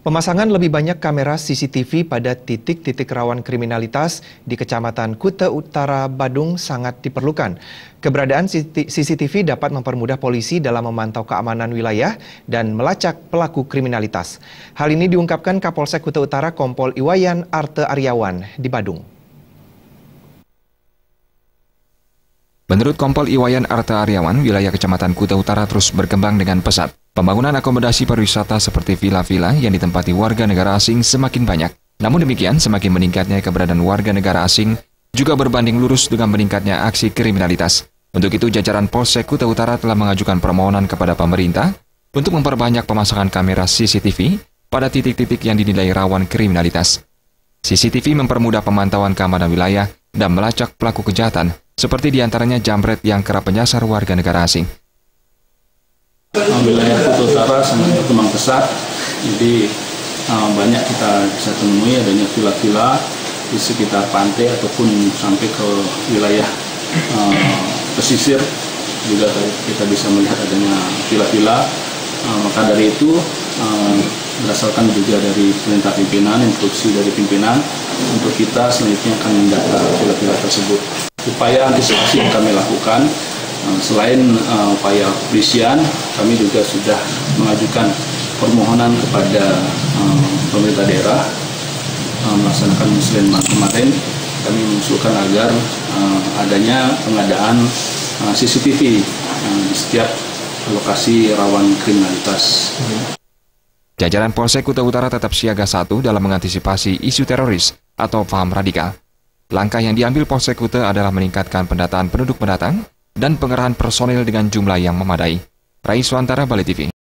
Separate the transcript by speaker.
Speaker 1: Pemasangan lebih banyak kamera CCTV pada titik-titik rawan kriminalitas di Kecamatan Kuta Utara, Badung sangat diperlukan. Keberadaan CCTV dapat mempermudah polisi dalam memantau keamanan wilayah dan melacak pelaku kriminalitas. Hal ini diungkapkan Kapolsek Kuta Utara Kompol Iwayan Arte Aryawan di Badung.
Speaker 2: Menurut Kompol Iwayan Arte Aryawan, wilayah Kecamatan Kuta Utara terus berkembang dengan pesat. Pembangunan akomodasi pariwisata seperti villa-villa yang ditempati warga negara asing semakin banyak. Namun demikian, semakin meningkatnya keberadaan warga negara asing juga berbanding lurus dengan meningkatnya aksi kriminalitas. Untuk itu, jajaran Polsek Kuta Utara telah mengajukan permohonan kepada pemerintah untuk memperbanyak pemasangan kamera CCTV pada titik-titik yang dinilai rawan kriminalitas. CCTV mempermudah pemantauan keamanan wilayah dan melacak pelaku kejahatan, seperti diantaranya jambret yang kerap menyasar warga negara asing.
Speaker 3: Wilayah Kuta Utara sangat berkembang pesat, jadi banyak kita bisa temui adanya villa-villa di sekitar pantai ataupun sampai ke wilayah pesisir juga kita bisa melihat adanya villa-villa. Maka dari itu berdasarkan juga dari perintah pimpinan, instruksi dari pimpinan untuk kita selanjutnya akan mendata villa-villa tersebut. Upaya antisipasi yang kami lakukan, selain upaya kepolisian, kami juga sudah mengajukan permohonan kepada pemerintah daerah melaksanakan musrenbang kemarin. Kami mengusulkan agar adanya pengadaan CCTV di setiap lokasi rawan kriminalitas.
Speaker 2: Jajaran Polsek Kuta Utara tetap siaga 1 dalam mengantisipasi isu teroris atau paham radikal. Langkah yang diambil Polsek Kuta adalah meningkatkan pendataan penduduk pendatang dan pengerahan personil dengan jumlah yang memadai. Rais Wantara, Bali TV.